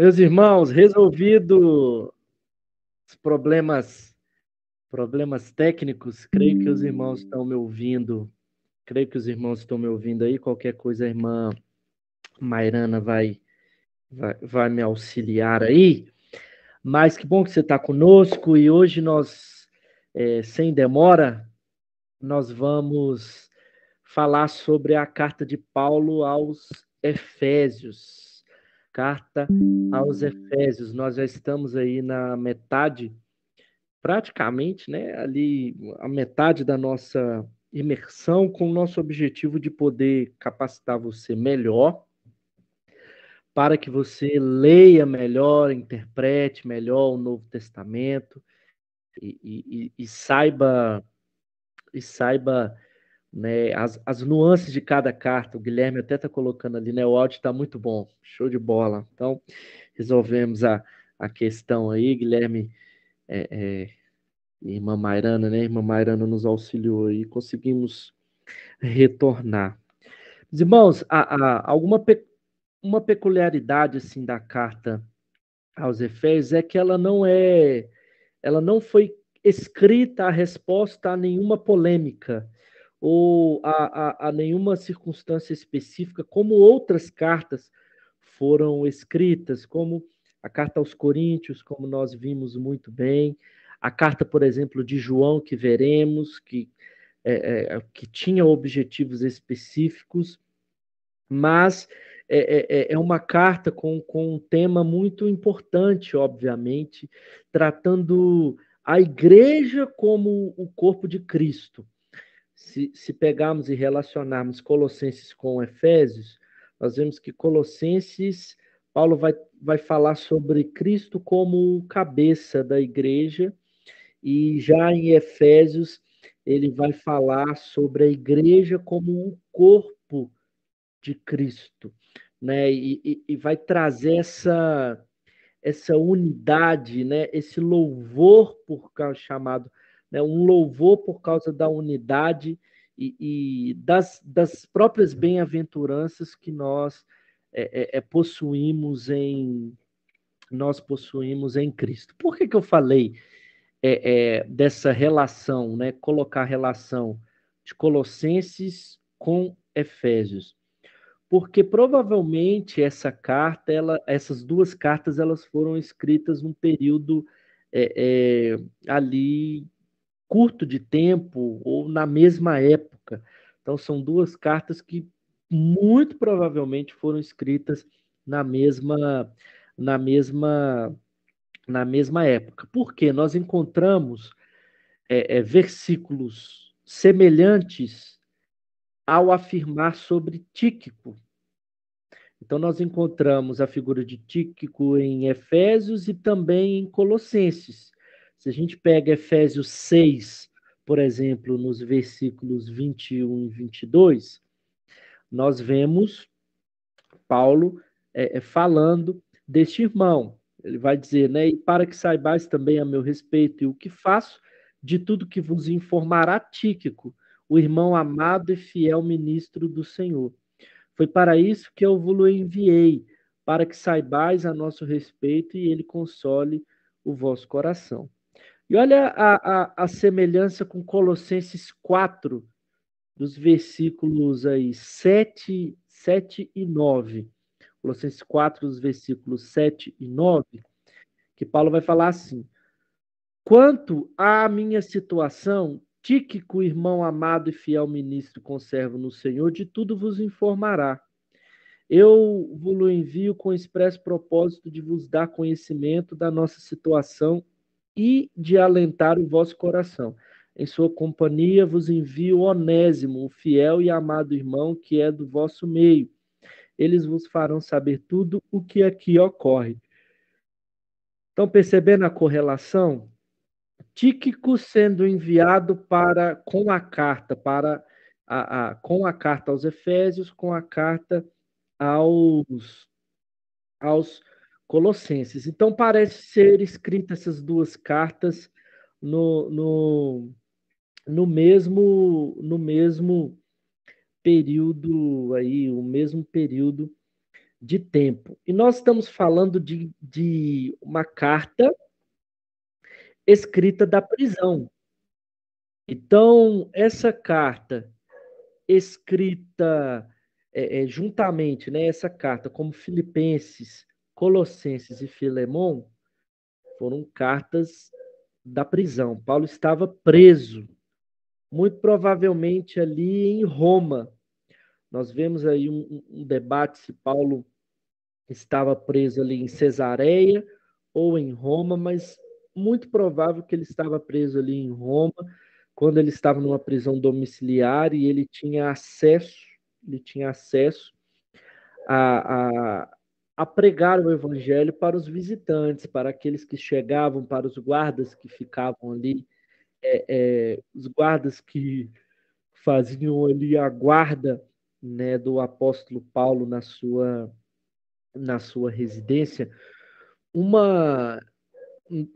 Meus irmãos, resolvido os problemas técnicos, creio que os irmãos estão me ouvindo. Creio que os irmãos estão me ouvindo aí. Qualquer coisa, a irmã Mairana vai me auxiliar aí. Mas que bom que você está conosco e hoje nós, sem demora, nós vamos falar sobre a carta de Paulo aos Efésios. Carta aos Efésios. Nós já estamos aí na metade, praticamente, né? Ali, a metade da nossa imersão, com o nosso objetivo de poder capacitar você melhor, para que você leia melhor, interprete melhor o Novo Testamento e saiba, né, as nuances de cada carta. O Guilherme até está colocando ali, né? O áudio está muito bom, show de bola. Então, resolvemos a questão aí, Guilherme, e irmã Mairana, né? Irmã Mairana nos auxiliou e conseguimos retornar. Os irmãos, uma peculiaridade assim da carta aos Efésios é que ela não foi escrita a resposta a nenhuma polêmica ou a nenhuma circunstância específica, como outras cartas foram escritas, como a carta aos Coríntios, como nós vimos muito bem, a carta, por exemplo, de João, que veremos, que tinha objetivos específicos, mas é uma carta com um tema muito importante, obviamente, tratando a igreja como o corpo de Cristo. Se pegarmos e relacionarmos Colossenses com Efésios, nós vemos que Colossenses, Paulo vai falar sobre Cristo como cabeça da igreja, e já em Efésios, ele vai falar sobre a igreja como o corpo de Cristo, né? E vai trazer essa unidade, né? Esse louvor por causa chamado, né? Um louvor por causa da unidade e das próprias bem-aventuranças que possuímos em Cristo. Por que eu falei dessa relação, né? Colocar a relação de Colossenses com Efésios? Porque provavelmente essas duas cartas, elas foram escritas num período ali curto de tempo ou na mesma época. Então são duas cartas que muito provavelmente foram escritas na mesma na mesma na mesma época. Porque nós encontramos versículos semelhantes ao afirmar sobre Tíquico. Então, nós encontramos a figura de Tíquico em Efésios e também em Colossenses. Se a gente pega Efésios 6, por exemplo, nos versículos 21 e 22, nós vemos Paulo falando deste irmão. Ele vai dizer, né? E para que saibais também a meu respeito e o que faço, de tudo que vos informará Tíquico, o irmão amado e fiel ministro do Senhor. Foi para isso que eu vos enviei, para que saibais a nosso respeito e ele console o vosso coração. E olha a semelhança com Colossenses 4, dos versículos aí 7 e 9. Colossenses 4, dos versículos 7 e 9, que Paulo vai falar assim: quanto à minha situação, Tíquico, irmão amado e fiel ministro, conservo no Senhor, de tudo vos informará. Eu vos envio com expresso propósito de vos dar conhecimento da nossa situação e de alentar o vosso coração. Em sua companhia vos envio Onésimo, o fiel e amado irmão que é do vosso meio. Eles vos farão saber tudo o que aqui ocorre. Estão percebendo a correlação? Tíquico sendo enviado com a carta com a carta aos Efésios, com a carta aos aos Colossenses. Então, parece ser escrita essas duas cartas no, no, no mesmo período aí, o mesmo período de tempo. E nós estamos falando de uma carta escrita da prisão. Então, essa carta escrita juntamente, né, essa carta, como Filipenses, Colossenses e Filemão, foram cartas da prisão. Paulo estava preso, muito provavelmente ali em Roma. Nós vemos aí um debate se Paulo estava preso ali em Cesareia ou em Roma, mas muito provável que ele estava preso ali em Roma, quando ele estava numa prisão domiciliar e ele tinha acesso a, a, a pregar o evangelho para os visitantes, para aqueles que chegavam, para os guardas que ficavam ali, os guardas que faziam ali a guarda, né, do apóstolo Paulo na sua residência. Uma,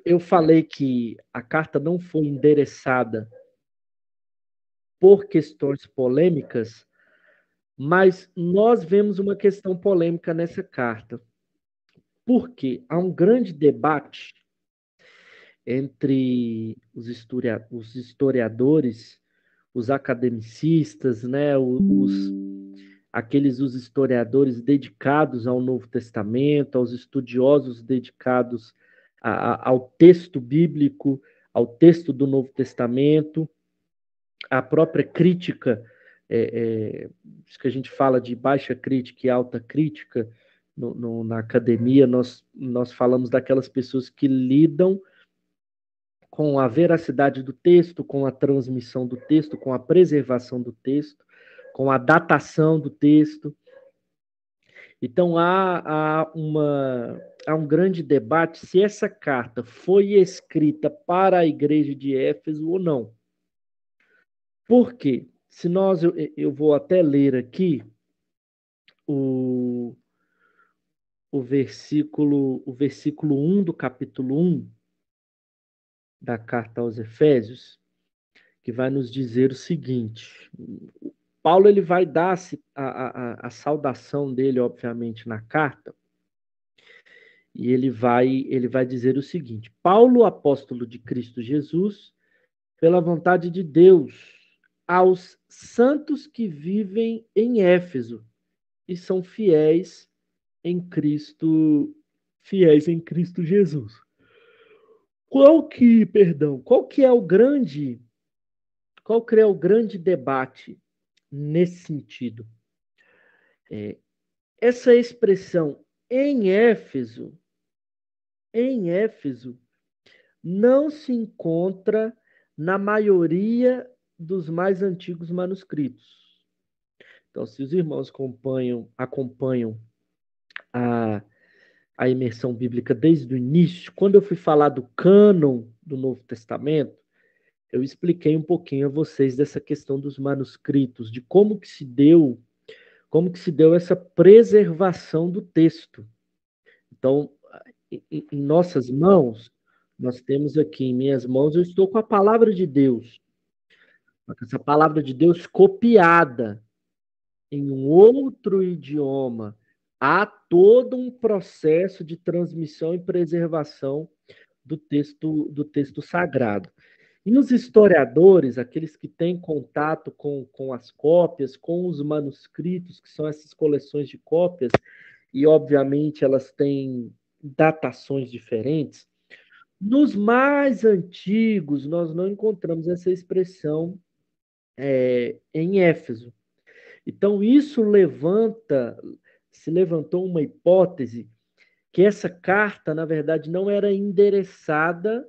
eu falei que a carta não foi endereçada por questões polêmicas, mas nós vemos uma questão polêmica nessa carta. Porque há um grande debate entre os historiadores, os academicistas, né, os historiadores dedicados ao Novo Testamento, aos estudiosos dedicados ao texto bíblico, ao texto do Novo Testamento, a própria crítica, isso que a gente fala de baixa crítica e alta crítica, na academia, nós falamos daquelas pessoas que lidam com a veracidade do texto, com a transmissão do texto, com a preservação do texto, com a datação do texto. Então, há um grande debate se essa carta foi escrita para a igreja de Éfeso ou não. Por quê? Se eu vou até ler aqui o, o versículo 1 do capítulo 1 da carta aos Efésios, que vai nos dizer o seguinte. Paulo ele vai dar a saudação dele, obviamente, na carta, e ele vai dizer o seguinte: Paulo, apóstolo de Cristo Jesus, pela vontade de Deus, aos santos que vivem em Éfeso e são fiéis em Cristo Jesus. Qual que é o grande debate nesse sentido? Essa expressão em Éfeso, não se encontra na maioria dos mais antigos manuscritos. Então, se os irmãos acompanham a imersão bíblica desde o início, quando eu fui falar do cânon do Novo Testamento, eu expliquei um pouquinho a vocês dessa questão dos manuscritos, de como que se deu essa preservação do texto. Então, em nossas mãos, nós temos aqui em minhas mãos, eu estou com a palavra de Deus. Essa palavra de Deus copiada em um outro idioma. Há todo um processo de transmissão e preservação do texto sagrado. E os historiadores, aqueles que têm contato com as cópias, com os manuscritos, que são essas coleções de cópias, e obviamente elas têm datações diferentes, nos mais antigos nós não encontramos essa expressão em Éfeso. Então se levantou uma hipótese que essa carta, na verdade, não era endereçada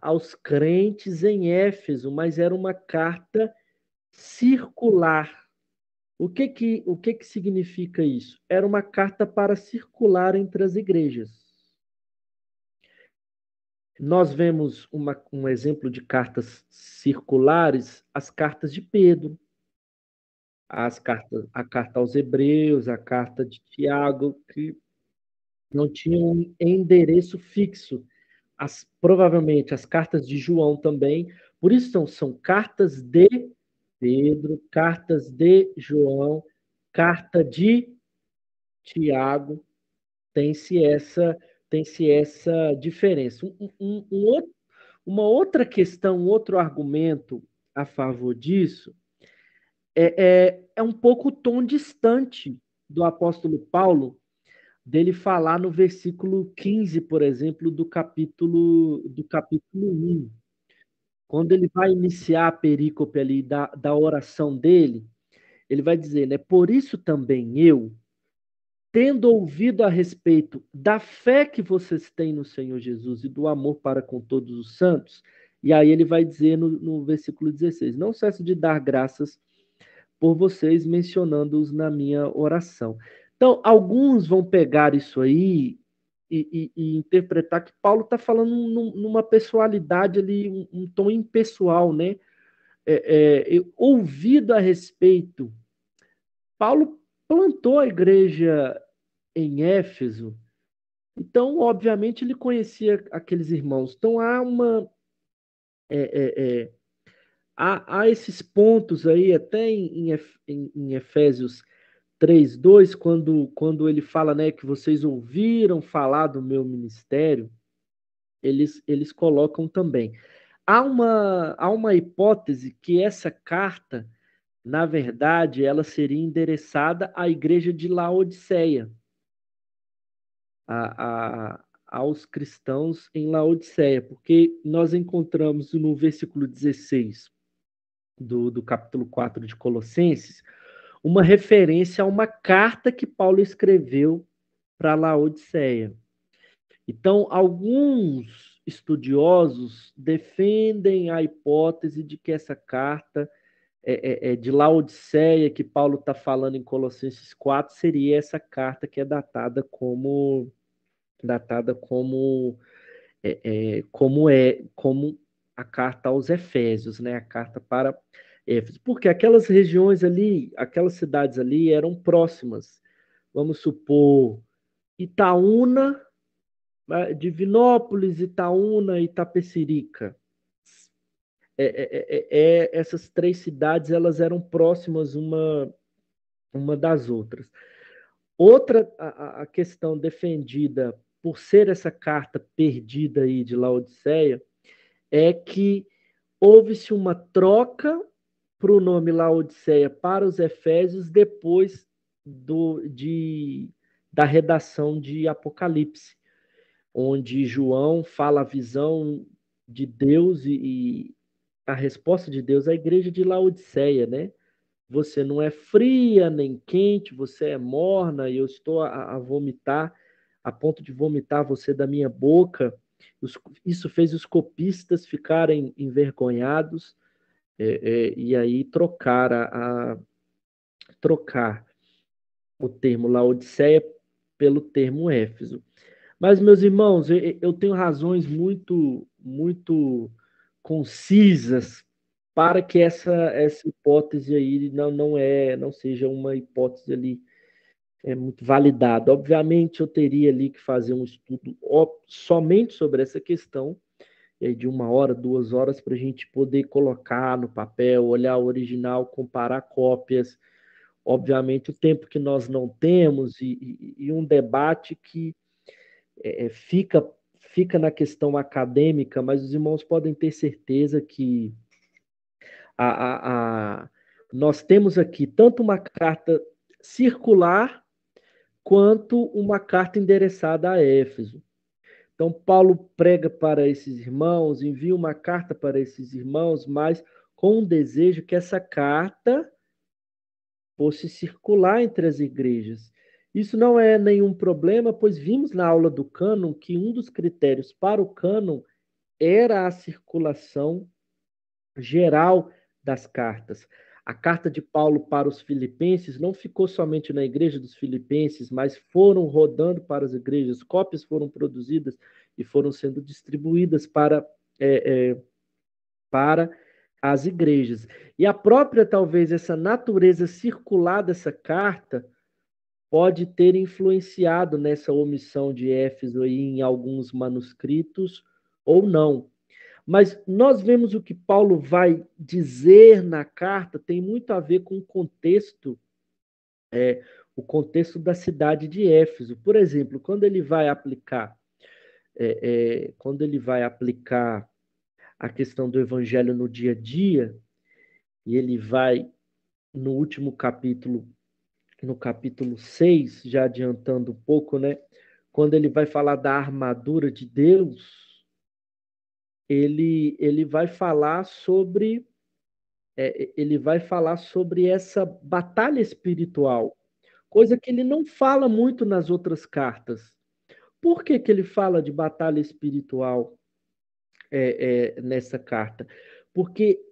aos crentes em Éfeso, mas era uma carta circular. O que significa isso? Era uma carta para circular entre as igrejas. Nós vemos um exemplo de cartas circulares, as cartas de Pedro, a carta aos Hebreus, a carta de Tiago, que não tinham um endereço fixo. Provavelmente as cartas de João também. Por isso são cartas de Pedro, cartas de João, carta de Tiago, tem-se essa diferença. Uma outra questão, um outro argumento a favor disso é um pouco o tom distante do apóstolo Paulo, dele falar no versículo 15, por exemplo, do capítulo 1. Quando ele vai iniciar a perícope ali da oração dele, ele vai dizer, né? Por isso também eu, tendo ouvido a respeito da fé que vocês têm no Senhor Jesus e do amor para com todos os santos, e aí ele vai dizer no versículo 16: não cesso de dar graças por vocês, mencionando-os na minha oração. Então, alguns vão pegar isso aí e interpretar que Paulo está falando numa pessoalidade ali, um tom impessoal, né? Ouvido a respeito. Paulo plantou a igreja em Éfeso, então, obviamente, ele conhecia aqueles irmãos. Então, há esses pontos aí, até em Efésios 3:2, quando ele fala, né, que vocês ouviram falar do meu ministério, eles colocam também. Há uma hipótese que essa carta, na verdade, ela seria endereçada à igreja de Laodiceia, aos cristãos em Laodiceia, porque nós encontramos no versículo 16 do capítulo 4 de Colossenses uma referência a uma carta que Paulo escreveu para Laodiceia. Então, alguns estudiosos defendem a hipótese de que essa carta de Laodiceia, que Paulo está falando em Colossenses 4, seria essa carta que é como a carta aos Efésios, né? A carta para Éfeso. Porque aquelas regiões ali, aquelas cidades ali eram próximas. Vamos supor, Itaúna, Divinópolis, Itaúna, Itapecerica. Essas três cidades elas eram próximas uma das outras. Outra a questão defendida por ser essa carta perdida aí de Laodiceia é que houve-se uma troca para o nome Laodiceia para os Efésios depois da redação de Apocalipse, onde João fala a visão de Deus e a resposta de Deus à igreja de Laodiceia, né? Você não é fria nem quente, você é morna, e eu estou a vomitar, a ponto de vomitar você da minha boca. Isso fez os copistas ficarem envergonhados, e aí trocar o termo Laodiceia pelo termo Éfeso. Mas, meus irmãos, eu tenho razões muito, muito concisas para que essa hipótese aí não seja uma hipótese ali muito validada. Obviamente, eu teria ali que fazer um estudo somente sobre essa questão, de 1 hora, 2 horas, para a gente poder colocar no papel, olhar o original, comparar cópias. Obviamente, o tempo que nós não temos e um debate que fica na questão acadêmica, mas os irmãos podem ter certeza que a, a, a, nós temos aqui tanto uma carta circular quanto uma carta endereçada a Éfeso. Então, Paulo prega para esses irmãos, envia uma carta para esses irmãos, mas com o desejo que essa carta fosse circular entre as igrejas. Isso não é nenhum problema, pois vimos na aula do cânon que um dos critérios para o cânon era a circulação geral das cartas. A carta de Paulo para os filipenses não ficou somente na igreja dos filipenses, mas foram rodando para as igrejas, cópias foram produzidas e foram sendo distribuídas para as igrejas. E a própria, talvez, essa natureza circular dessa carta pode ter influenciado nessa omissão de Éfeso aí em alguns manuscritos ou não. Mas nós vemos o que Paulo vai dizer na carta tem muito a ver com o contexto o contexto da cidade de Éfeso. Por exemplo, quando ele vai aplicar a questão do evangelho no dia a dia, e ele vai no último capítulo, no capítulo 6, já adiantando um pouco, né? Quando ele vai falar da armadura de Deus, ele vai falar sobre essa batalha espiritual, coisa que ele não fala muito nas outras cartas. Por que que ele fala de batalha espiritual nessa carta? Porque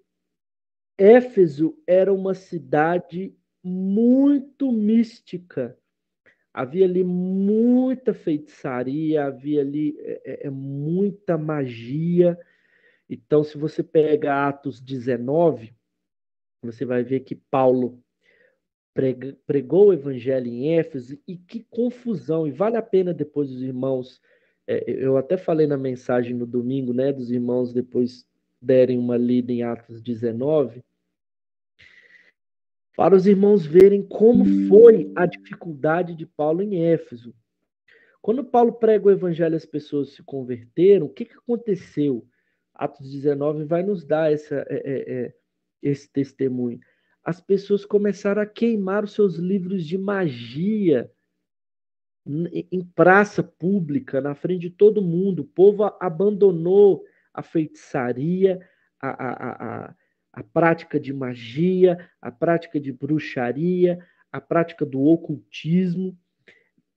Éfeso era uma cidade muito mística. Havia ali muita feitiçaria, havia ali muita magia. Então, se você pega Atos 19, você vai ver que Paulo pregou o evangelho em Éfeso, e que confusão, e vale a pena depois os irmãos, eu até falei na mensagem no domingo, né, dos irmãos depois derem uma lida em Atos 19, para os irmãos verem como foi a dificuldade de Paulo em Éfeso. Quando Paulo prega o evangelho, as pessoas se converteram, o que que aconteceu? Atos 19 vai nos dar esse testemunho. As pessoas começaram a queimar os seus livros de magia em praça pública, na frente de todo mundo. O povo abandonou a feitiçaria, a, a, a, a prática de magia, a prática de bruxaria, a prática do ocultismo,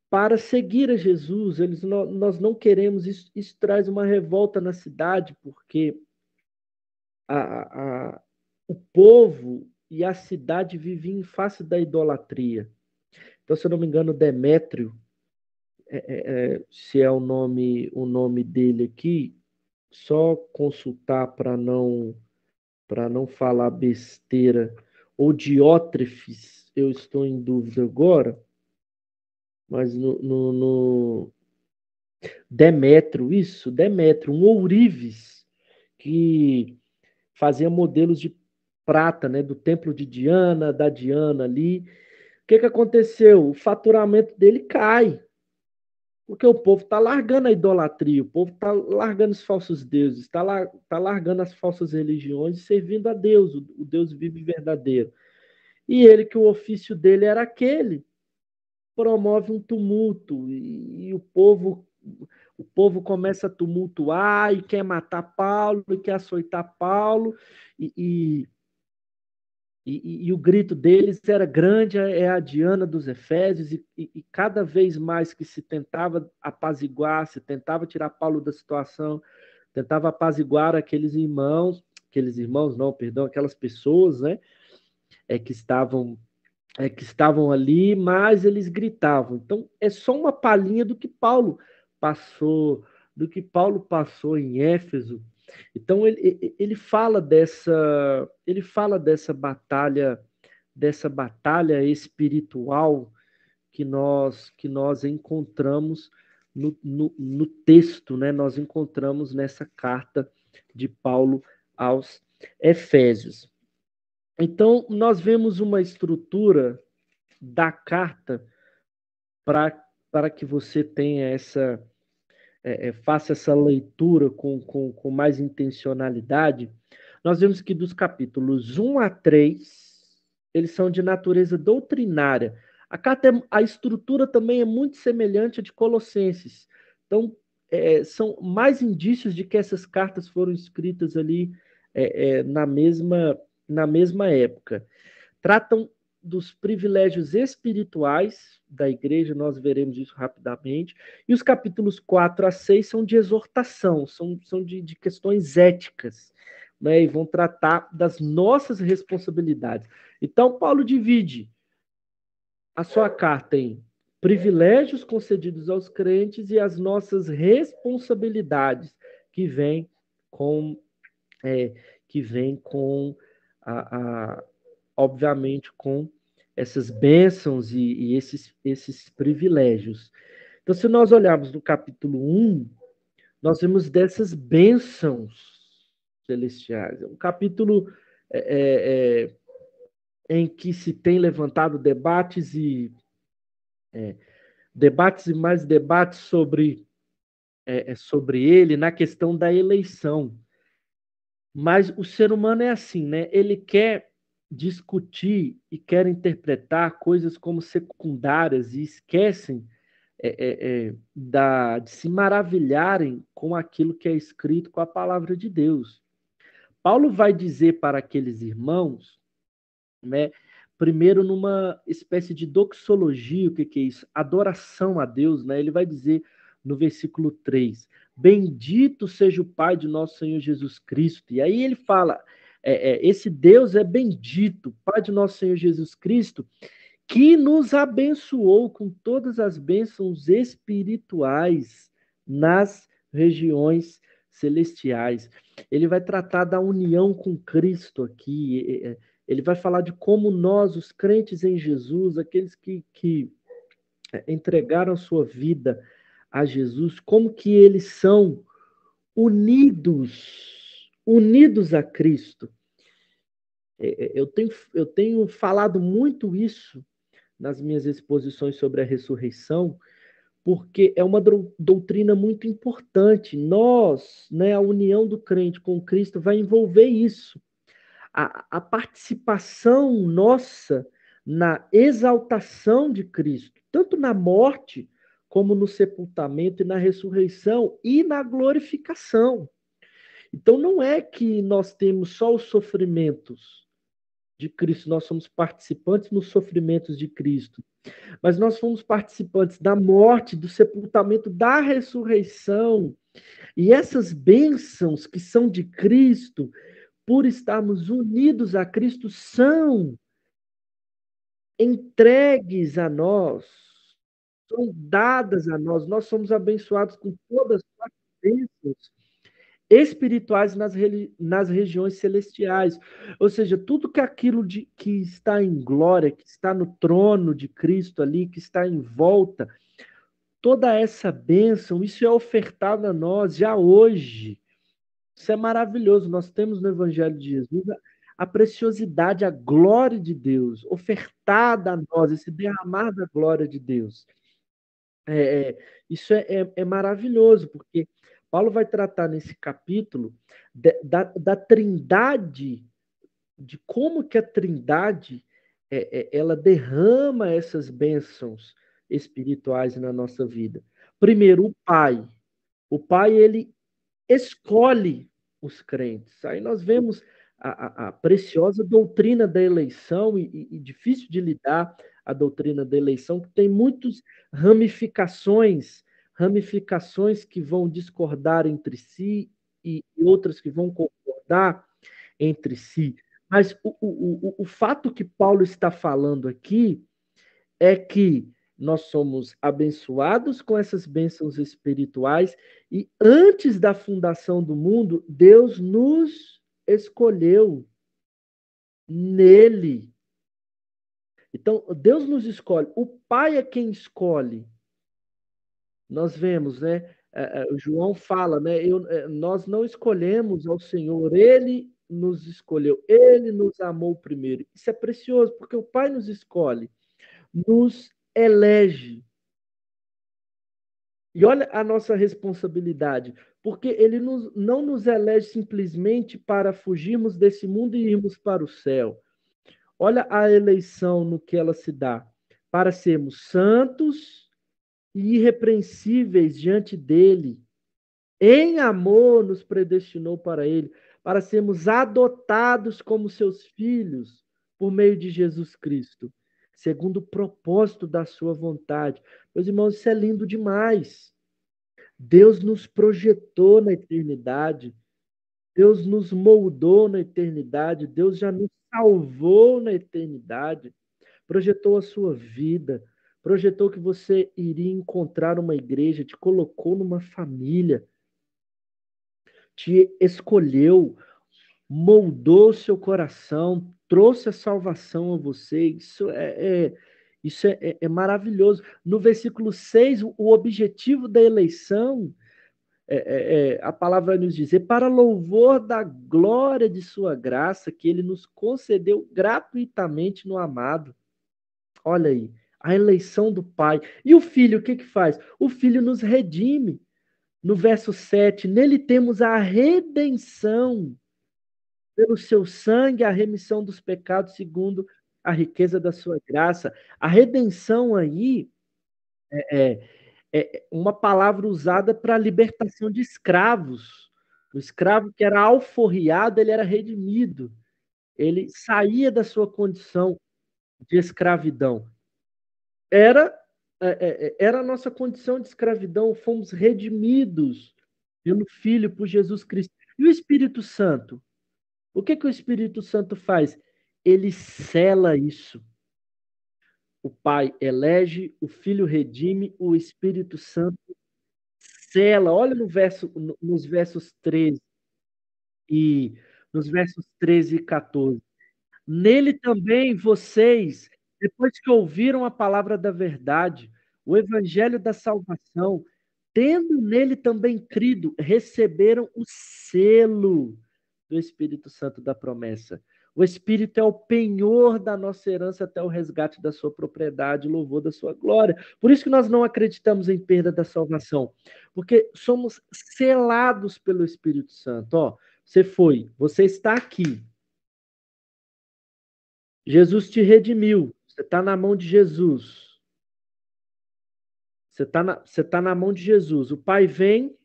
para seguir a Jesus. Nós não queremos, isso traz uma revolta na cidade, porque a, a, o povo e a cidade viviam em face da idolatria. Então, se eu não me engano, Demétrio, se é o nome dele aqui, só consultar para não falar besteira, ou Diótrefes, eu estou em dúvida agora, mas no Demétrio, isso, Demétrio, um ourives que fazia modelos de prata, né, do templo de Diana, da Diana ali. O que que aconteceu? O faturamento dele cai, porque o povo está largando a idolatria, o povo está largando os falsos deuses, tá largando as falsas religiões e servindo a Deus, o Deus vivo e verdadeiro. E ele, que o ofício dele era aquele, promove um tumulto, e o povo começa a tumultuar e quer matar Paulo, e quer açoitar Paulo, e, e o grito deles era grande, é a Diana dos Efésios, e cada vez mais que se tentava apaziguar, se tentava tirar Paulo da situação, tentava apaziguar aqueles irmãos não, perdão, aquelas pessoas, né, que estavam que estavam ali, mas eles gritavam. Então, é só uma palhinha passou, do que Paulo passou em Éfeso. Então, ele fala dessa batalha espiritual que nós encontramos no texto, né? Nós encontramos nessa carta de Paulo aos Efésios. Então, nós vemos uma estrutura da carta para que você tenha faça essa leitura com mais intencionalidade. Nós vemos que dos capítulos 1 a 3, eles são de natureza doutrinária. A estrutura também é muito semelhante à de Colossenses. Então, são mais indícios de que essas cartas foram escritas ali na mesma época. Tratam dos privilégios espirituais da igreja, nós veremos isso rapidamente, e os capítulos 4 a 6 são de exortação, são de questões éticas, né, e vão tratar das nossas responsabilidades. Então, Paulo divide a sua carta em privilégios concedidos aos crentes e as nossas responsabilidades que vêm com, é, que vem com obviamente, com essas bênçãos e esses privilégios. Então, se nós olharmos no capítulo 1, nós vemos dessas bênçãos celestiais. É um capítulo em que se tem levantado debates Debates e mais debates sobre ele na questão da eleição. Mas o ser humano é assim, né? Ele quer discutir e quer interpretar coisas como secundárias e esquecem de se maravilharem com aquilo que é escrito com a palavra de Deus. Paulo vai dizer para aqueles irmãos, né, primeiro numa espécie de doxologia, o que é isso? Adoração a Deus, né? Ele vai dizer no versículo 3, bendito seja o Pai de nosso Senhor Jesus Cristo. E aí ele fala, esse Deus é bendito, Pai de nosso Senhor Jesus Cristo, que nos abençoou com todas as bênçãos espirituais nas regiões celestiais. Ele vai tratar da união com Cristo aqui. Ele vai falar de como nós, os crentes em Jesus, aqueles que entregaram sua vida a Jesus, como que eles são unidos a Cristo. Eu tenho falado muito isso nas minhas exposições sobre a ressurreição, porque é uma doutrina muito importante. Nós, né, a união do crente com Cristo vai envolver isso. A participação nossa na exaltação de Cristo, tanto na morte, como no sepultamento e na ressurreição e na glorificação. Então, não é que nós temos só os sofrimentos de Cristo, nós somos participantes nos sofrimentos de Cristo, mas nós fomos participantes da morte, do sepultamento, da ressurreição. E essas bênçãos que são de Cristo, por estarmos unidos a Cristo, são entregues a nós, são dadas a nós. Nós somos abençoados com todas as bênçãos espirituais nas regiões celestiais. Ou seja, tudo que aquilo que está em glória, que está no trono de Cristo ali, que está em volta, toda essa bênção, isso é ofertado a nós já hoje. Isso é maravilhoso. Nós temos no Evangelho de Jesus a preciosidade, a glória de Deus, ofertada a nós, esse derramar da glória de Deus. Isso é maravilhoso, porque Paulo vai tratar nesse capítulo da trindade, de como que a trindade ela derrama essas bênçãos espirituais na nossa vida. Primeiro, o Pai. O Pai, ele escolhe os crentes. Aí nós vemos a preciosa doutrina da eleição e difícil de lidar a doutrina da eleição, que tem muitas ramificações que vão discordar entre si e outras que vão concordar entre si. Mas o fato que Paulo está falando aqui é que nós somos abençoados com essas bênçãos espirituais e antes da fundação do mundo, Deus nos escolheu nele. Então, Deus nos escolhe. O Pai é quem escolhe. Nós vemos, né? O João fala, né? Nós não escolhemos ao Senhor, Ele nos escolheu, Ele nos amou primeiro. Isso é precioso, porque o Pai nos escolhe, nos elege. E olha a nossa responsabilidade, porque Ele não nos elege simplesmente para fugirmos desse mundo e irmos para o céu. Olha a eleição no que ela se dá. Para sermos santos e irrepreensíveis diante dele. Em amor nos predestinou para ele, para sermos adotados como seus filhos por meio de Jesus Cristo, segundo o propósito da sua vontade. Meus irmãos, isso é lindo demais. Deus nos projetou na eternidade. Deus nos moldou na eternidade. Deus já nos salvou na eternidade. Projetou a sua vida. Projetou que você iria encontrar uma igreja. Te colocou numa família. Te escolheu. Moldou seu coração. Trouxe a salvação a você. Isso é maravilhoso. No versículo 6, o objetivo da eleição, a palavra vai nos dizer, para louvor da glória de sua graça, que ele nos concedeu gratuitamente no amado. Olha aí, A eleição do Pai. E o Filho, o que que faz? O Filho nos redime. No verso 7, nele temos a redenção pelo seu sangue, a remissão dos pecados segundo a riqueza da sua graça. A redenção aí é, é uma palavra usada para a libertação de escravos. O escravo que era alforriado, ele era redimido. Ele saía da sua condição de escravidão. Era a nossa condição de escravidão, fomos redimidos pelo Filho, por Jesus Cristo. E o Espírito Santo? O que que o Espírito Santo faz? Ele sela isso. O Pai elege, o Filho redime, o Espírito Santo sela. Olha nos versos 13 e nos versos 13 e 14. Nele também vocês, depois que ouviram a palavra da verdade, o evangelho da salvação, tendo nele também crido, receberam o selo do Espírito Santo da promessa. O Espírito é o penhor da nossa herança até o resgate da sua propriedade, louvor da sua glória. Por isso que nós não acreditamos em perda da salvação, porque somos selados pelo Espírito Santo. Ó, você está aqui. Jesus te redimiu. Você está na mão de Jesus. Você tá na mão de Jesus. O Pai vem,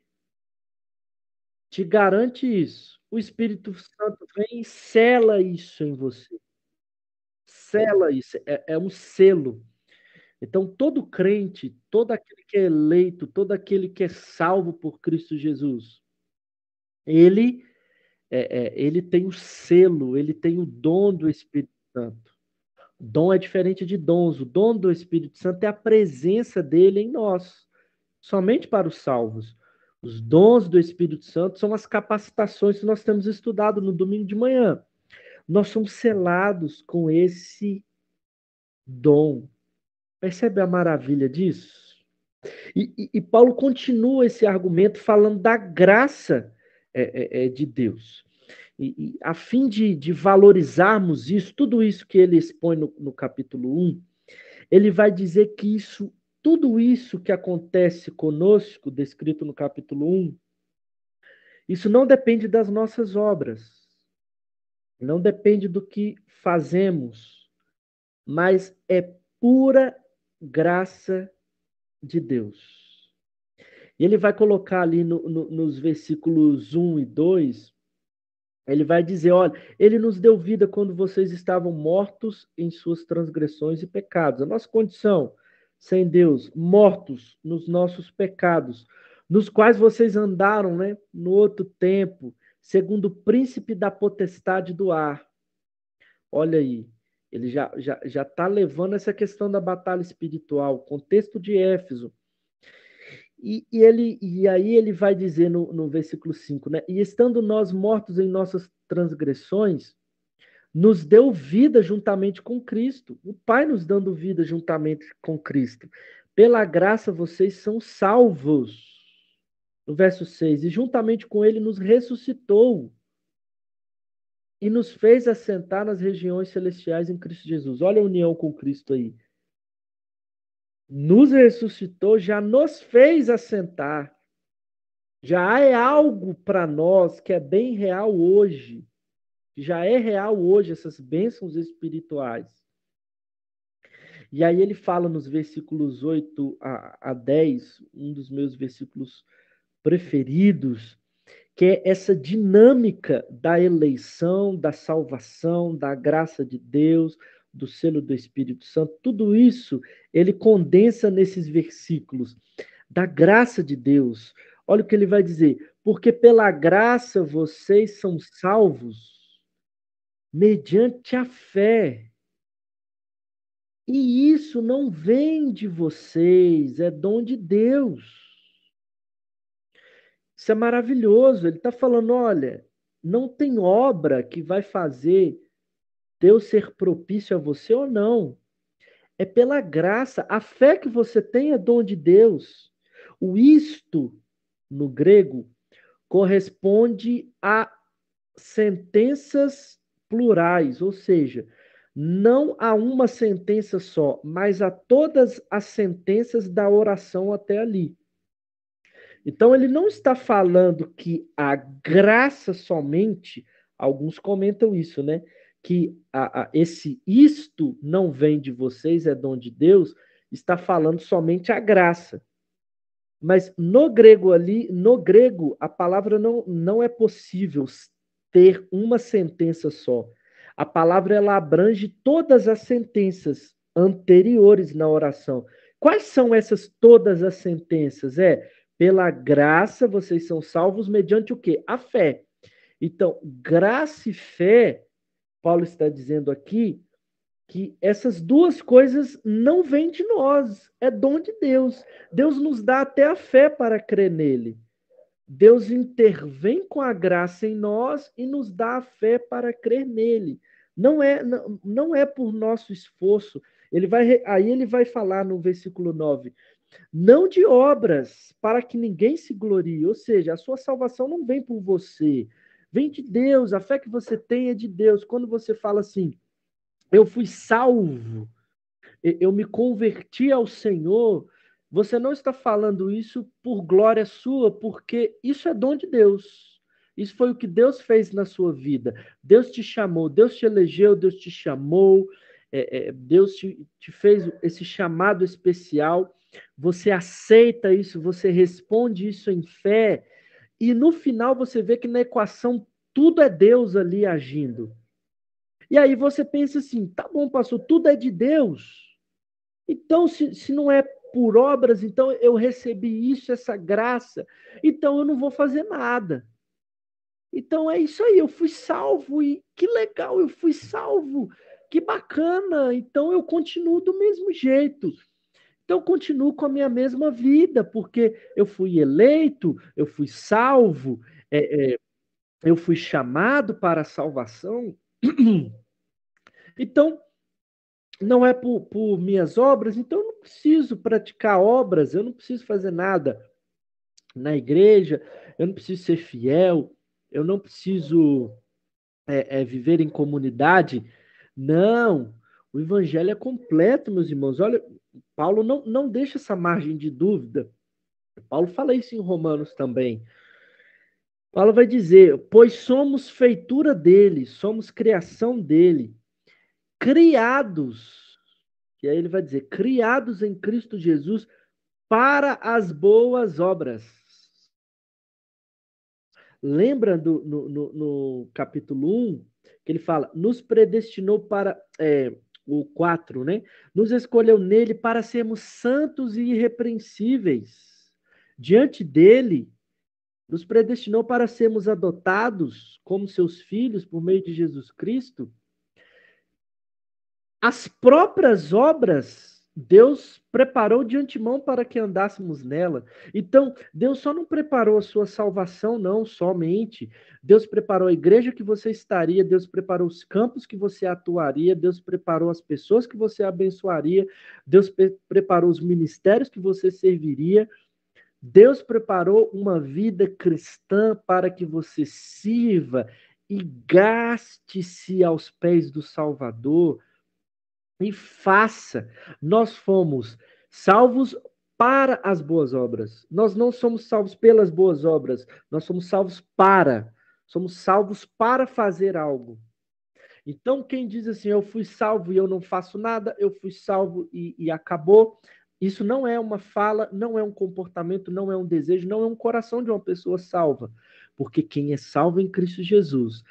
te garante isso. O Espírito Santo vem e sela isso em você. Sela isso. É um selo. Então, todo crente, todo aquele que é eleito, todo aquele que é salvo por Cristo Jesus, ele, ele tem o selo, ele tem o dom do Espírito Santo. Dom é diferente de dons. O dom do Espírito Santo é a presença dele em nós, somente para os salvos. Os dons do Espírito Santo são as capacitações que nós temos estudado no domingo de manhã. Nós somos selados com esse dom. Percebe a maravilha disso? E Paulo continua esse argumento falando da graça de Deus. E a fim de valorizarmos isso, tudo isso que ele expõe no capítulo 1, ele vai dizer que tudo isso que acontece conosco, descrito no capítulo 1, isso não depende das nossas obras, não depende do que fazemos, mas é pura graça de Deus. E ele vai colocar ali nos versículos 1 e 2, ele vai dizer, olha, ele nos deu vida quando vocês estavam mortos em suas transgressões e pecados. A nossa condição, sem Deus, mortos nos nossos pecados, nos quais vocês andaram, né, no outro tempo, segundo o príncipe da potestade do ar. Olha aí, ele já está levando essa questão da batalha espiritual, contexto de Éfeso. E aí ele vai dizer no versículo 5, né? E estando nós mortos em nossas transgressões, nos deu vida juntamente com Cristo. O Pai nos dando vida juntamente com Cristo. Pela graça vocês são salvos. No verso 6, e juntamente com ele nos ressuscitou e nos fez assentar nas regiões celestiais em Cristo Jesus. Olha a união com Cristo aí. Nos ressuscitou, já nos fez assentar. Já é algo para nós que é bem real hoje. Já é real hoje essas bênçãos espirituais. E aí ele fala nos versículos 8 a 10, um dos meus versículos preferidos, que é essa dinâmica da eleição, da salvação, da graça de Deus, do selo do Espírito Santo. Tudo isso ele condensa nesses versículos da graça de Deus. Olha o que ele vai dizer: porque pela graça vocês são salvos mediante a fé. E isso não vem de vocês, é dom de Deus. Isso é maravilhoso. Ele está falando: olha, não tem obra que vai fazer Deus ser propício a você ou não. É pela graça. A fé que você tem é dom de Deus. O isto, no grego, corresponde a sentenças plurais, ou seja, não a uma sentença só, mas a todas as sentenças da oração até ali. Então, ele não está falando que a graça somente, alguns comentam isso, né? Que esse isto não vem de vocês, é dom de Deus, está falando somente a graça. Mas no grego ali, no grego, a palavra não é possível ter uma sentença só. A palavra ela abrange todas as sentenças anteriores na oração. Quais são essas todas as sentenças? Pela graça vocês são salvos mediante o quê? A fé. Então, graça e fé, Paulo está dizendo aqui, que essas duas coisas não vêm de nós, é dom de Deus. Deus nos dá até a fé para crer nele. Deus intervém com a graça em nós e nos dá a fé para crer nele. Não é por nosso esforço. Aí ele vai falar no versículo 9: não de obras, para que ninguém se glorie. Ou seja, a sua salvação não vem por você, vem de Deus. A fé que você tem é de Deus. Quando você fala assim, eu fui salvo, eu me converti ao Senhor, você não está falando isso por glória sua, porque isso é dom de Deus. Isso foi o que Deus fez na sua vida. Deus te chamou, Deus te elegeu, Deus te chamou, Deus te fez esse chamado especial. Você aceita isso, você responde isso em fé, e no final você vê que na equação tudo é Deus ali agindo. E aí você pensa assim, tá bom, pastor, tudo é de Deus. Então, se não é por obras, então eu recebi isso, essa graça, então eu não vou fazer nada. Então é isso aí, eu fui salvo e que legal, eu fui salvo, que bacana. Então eu continuo do mesmo jeito. Então eu continuo com a minha mesma vida, porque eu fui eleito, eu fui salvo, eu fui chamado para a salvação. Então, não é por minhas obras, então eu não preciso praticar obras, eu não preciso fazer nada na igreja, eu não preciso ser fiel, eu não preciso viver em comunidade. Não, o evangelho é completo, meus irmãos. Olha, Paulo não deixa essa margem de dúvida. Paulo fala isso em Romanos também. Paulo vai dizer, pois somos feitura dele, somos criação dele, criados. E aí ele vai dizer, criados em Cristo Jesus para as boas obras. Lembra no capítulo 1, que ele fala, nos predestinou para, o 4, né? Nos escolheu nele para sermos santos e irrepreensíveis. Diante dele, nos predestinou para sermos adotados como seus filhos por meio de Jesus Cristo. As próprias obras Deus preparou de antemão para que andássemos nela. Então, Deus só não preparou a sua salvação, não, somente. Deus preparou a igreja que você estaria, Deus preparou os campos que você atuaria, Deus preparou as pessoas que você abençoaria, Deus preparou os ministérios que você serviria. Deus preparou uma vida cristã para que você sirva e gaste-se aos pés do Salvador e faça. Nós fomos salvos para as boas obras. Nós não somos salvos pelas boas obras, nós somos salvos para. Somos salvos para fazer algo. Então, quem diz assim, eu fui salvo e eu não faço nada, eu fui salvo e acabou, isso não é uma fala, não é um comportamento, não é um desejo, não é um coração de uma pessoa salva. Porque quem é salvo em Cristo Jesus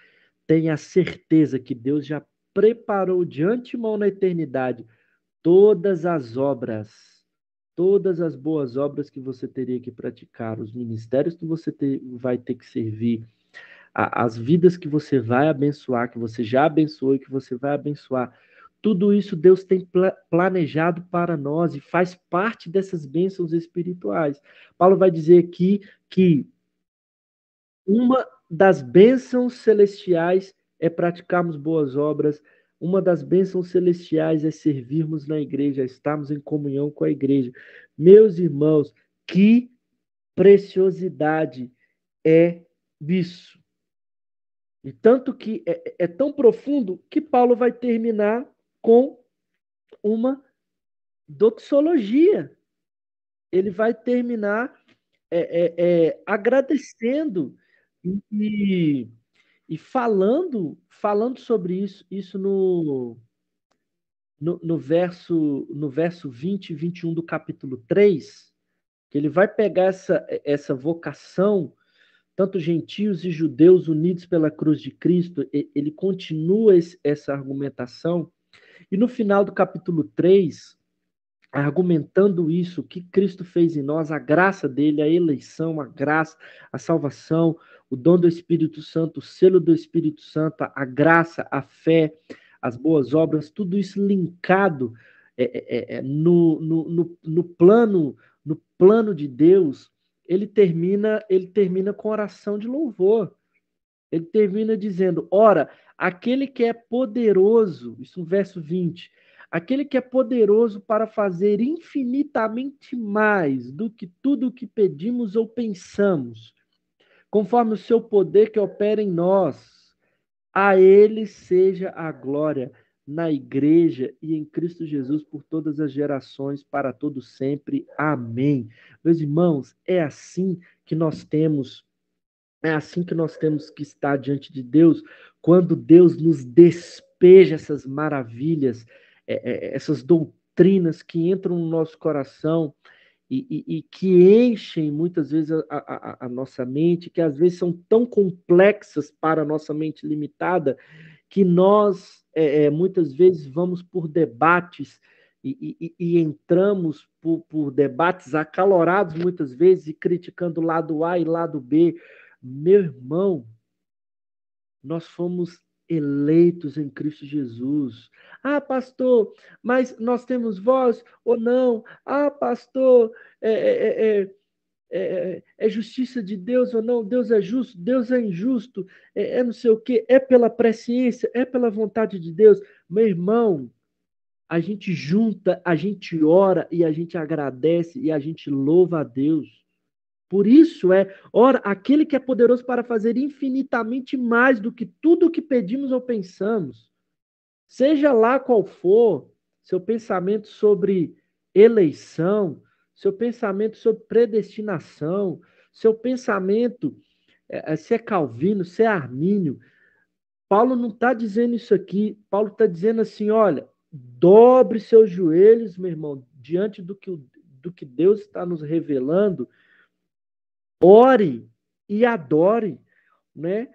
tem a certeza que Deus já preparou de antemão na eternidade todas as obras, todas as boas obras que você teria que praticar, os ministérios que você vai ter que servir, as vidas que você vai abençoar, que você já abençoou e que você vai abençoar. Tudo isso Deus tem planejado para nós e faz parte dessas bênçãos espirituais. Paulo vai dizer aqui que uma das bênçãos celestiais é praticarmos boas obras. Uma das bênçãos celestiais é servirmos na igreja, estarmos em comunhão com a igreja. Meus irmãos, que preciosidade é isso. E tanto que é tão profundo que Paulo vai terminar com uma doxologia. Ele vai terminar agradecendo e, e falando sobre isso no verso 20 e 21 do capítulo 3, que ele vai pegar essa vocação, tanto gentios e judeus unidos pela cruz de Cristo, ele continua essa argumentação, e no final do capítulo 3, argumentando isso, o que Cristo fez em nós, a graça dele, a eleição, a graça, a salvação, o dom do Espírito Santo, o selo do Espírito Santo, a graça, a fé, as boas obras, tudo isso linkado no plano de Deus. Ele termina com oração de louvor. Ele termina dizendo: ora, aquele que é poderoso, isso no verso 20, aquele que é poderoso para fazer infinitamente mais do que tudo o que pedimos ou pensamos, conforme o seu poder que opera em nós, a ele seja a glória na igreja e em Cristo Jesus por todas as gerações, para todo sempre. Amém. Meus irmãos, é assim que nós temos que estar diante de Deus, quando Deus nos despeja essas maravilhas, essas doutrinas que entram no nosso coração e que enchem muitas vezes a nossa mente, que às vezes são tão complexas para a nossa mente limitada, que nós muitas vezes vamos por debates e entramos por debates acalorados muitas vezes e criticando lado A e lado B. Meu irmão, nós fomos eleitos em Cristo Jesus. Ah, pastor, mas nós temos voz ou não? Ah, pastor, é justiça de Deus ou não? Deus é justo, Deus é injusto, não sei o quê, é pela presciência, é pela vontade de Deus. Meu irmão, a gente junta, a gente ora e a gente agradece e a gente louva a Deus. Por isso ora, aquele que é poderoso para fazer infinitamente mais do que tudo o que pedimos ou pensamos. Seja lá qual for seu pensamento sobre eleição, seu pensamento sobre predestinação, seu pensamento, se é calvino, se é armínio. Paulo não está dizendo isso aqui. Paulo está dizendo assim: olha, dobre seus joelhos, meu irmão, diante do que Deus está nos revelando. Ore e adore, né?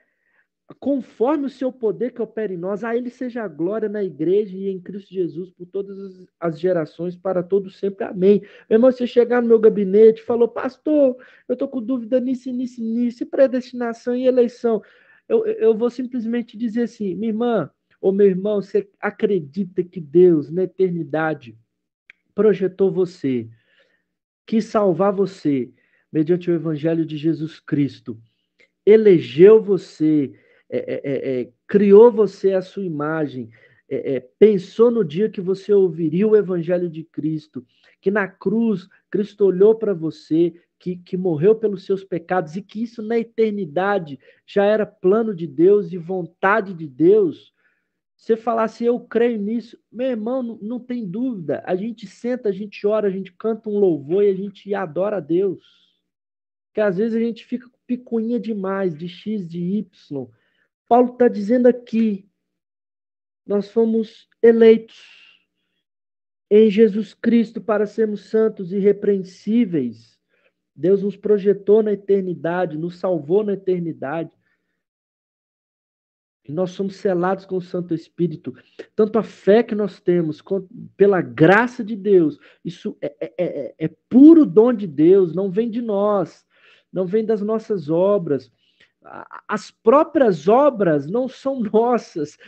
Conforme o seu poder que opera em nós, a ele seja a glória na igreja e em Cristo Jesus por todas as gerações, para todos sempre. Amém. Meu irmão, você chegar no meu gabinete e falou: pastor, eu estou com dúvida nisso, e predestinação e eleição. Eu vou simplesmente dizer assim: minha irmã ou meu irmão, você acredita que Deus, na eternidade, projetou você, quis salvar você mediante o evangelho de Jesus Cristo, elegeu você, criou você à sua imagem, pensou no dia que você ouviria o Evangelho de Cristo, que na cruz Cristo olhou para você, que morreu pelos seus pecados e que isso na eternidade já era plano de Deus e vontade de Deus. Você falar assim: eu creio nisso, meu irmão, não tem dúvida. A gente senta, a gente ora, a gente canta um louvor e a gente adora a Deus. Que às vezes a gente fica com picuinha demais, de X, de Y. Paulo está dizendo aqui: nós fomos eleitos em Jesus Cristo para sermos santos e irrepreensíveis. Deus nos projetou na eternidade, nos salvou na eternidade. E nós somos selados com o Santo Espírito. Tanto a fé que nós temos, pela graça de Deus, isso é puro dom de Deus, não vem de nós, não vem das nossas obras. As próprias obras não são nossas.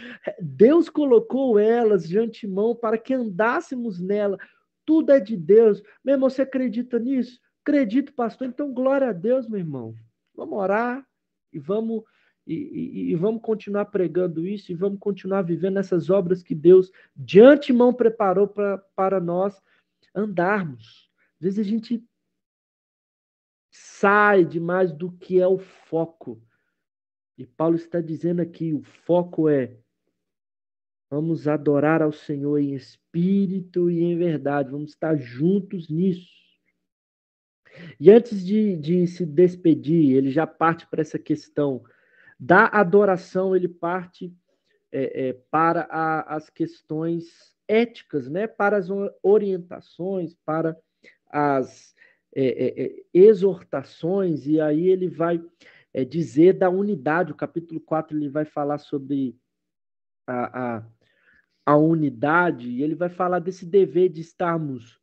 Deus colocou elas de antemão para que andássemos nela. Tudo é de Deus. Meu irmão, você acredita nisso? Acredito, pastor. Então, glória a Deus, meu irmão. Vamos orar e vamos continuar pregando isso e vamos continuar vivendo essas obras que Deus de antemão preparou para nós andarmos. Às vezes a gente sai demais do que é o foco. E Paulo está dizendo aqui: o foco é Vamos adorar ao Senhor em espírito e em verdade. Vamos estar juntos nisso. E antes de se despedir, ele já parte para essa questão da adoração, ele parte para as questões éticas, né? Para as orientações, para as exortações, e aí ele vai dizer da unidade. O capítulo 4 ele vai falar sobre a, a, a unidade, e ele vai falar desse dever de estarmos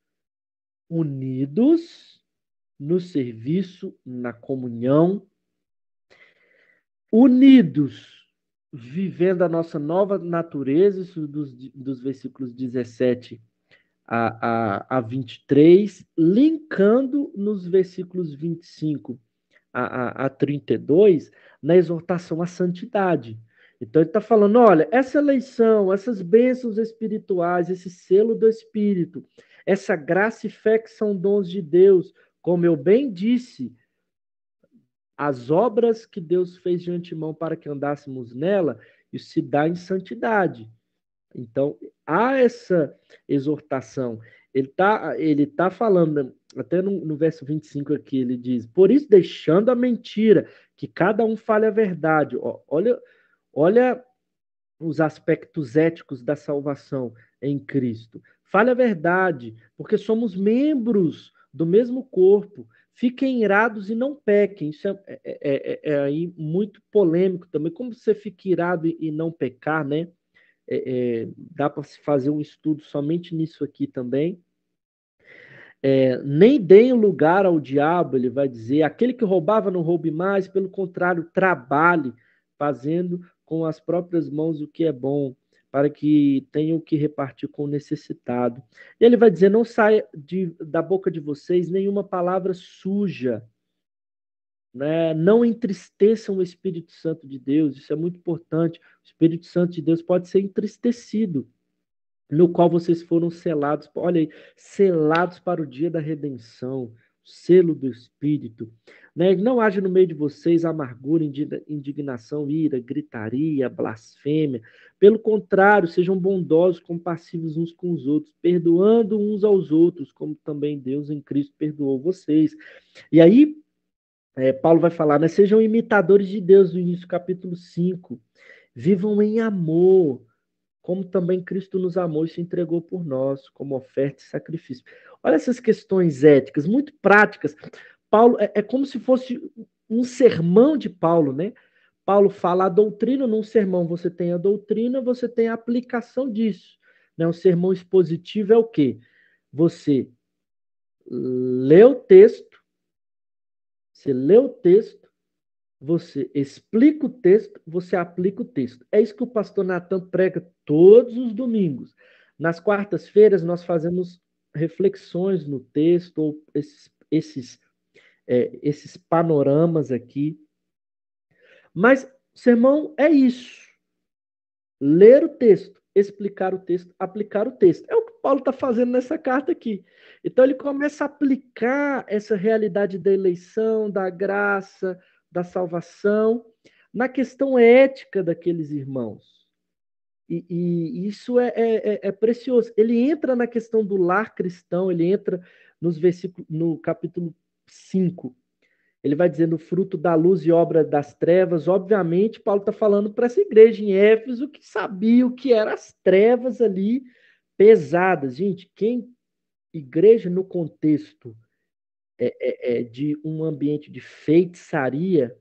unidos no serviço, na comunhão, unidos, vivendo a nossa nova natureza, isso dos versículos 17 a 23, linkando nos versículos 25 a 32, na exortação à santidade. Então ele está falando, olha, essa eleição, essas bênçãos espirituais, esse selo do Espírito, essa graça e fé que são dons de Deus, como eu bem disse, as obras que Deus fez de antemão para que andássemos nela, isso se dá em santidade. Então, há essa exortação. Ele tá falando, até no verso 25 aqui, ele diz, por isso, deixando a mentira, que cada um fale a verdade. Olha os aspectos éticos da salvação em Cristo. Fale a verdade, porque somos membros do mesmo corpo. Fiquem irados e não pequem. Isso aí muito polêmico também. Como você fica irado e não pecar, né? Dá para se fazer um estudo somente nisso aqui também. Nem deem lugar ao diabo, ele vai dizer. Aquele que roubava não roube mais, pelo contrário, trabalhe, fazendo com as próprias mãos o que é bom, para que tenham o que repartir com o necessitado. E ele vai dizer: não saia da boca de vocês nenhuma palavra suja, né? Não entristeçam o Espírito Santo de Deus, isso é muito importante. O Espírito Santo de Deus pode ser entristecido, no qual vocês foram selados, olha aí, selados para o dia da redenção, selo do Espírito. Né? Não haja no meio de vocês amargura, indignação, ira, gritaria, blasfêmia. Pelo contrário, sejam bondosos, compassivos uns com os outros, perdoando uns aos outros, como também Deus em Cristo perdoou vocês. E aí, Paulo vai falar, né? Sejam imitadores de Deus, no início do capítulo 5. Vivam em amor, como também Cristo nos amou e se entregou por nós, como oferta e sacrifício. Olha essas questões éticas, muito práticas. Paulo, é como se fosse um sermão de Paulo, né? Paulo fala a doutrina num sermão, você tem a doutrina, você tem a aplicação disso. Né? Um sermão expositivo é o quê? Você lê o texto, você lê o texto, você explica o texto, você aplica o texto. É isso que o pastor Natan prega todos os domingos. Nas quartas-feiras, nós fazemos reflexões no texto, ou esses panoramas aqui. Mas o sermão é isso: ler o texto, explicar o texto, aplicar o texto. É o que Paulo está fazendo nessa carta aqui. Então, ele começa a aplicar essa realidade da eleição, da graça, da salvação, na questão ética daqueles irmãos. E isso é precioso. Ele entra na questão do lar cristão, ele entra no capítulo 5. Ele vai dizendo fruto da luz e obra das trevas. Obviamente, Paulo está falando para essa igreja em Éfeso que sabia o que eram as trevas ali pesadas. Gente, igreja no contexto de um ambiente de feitiçaria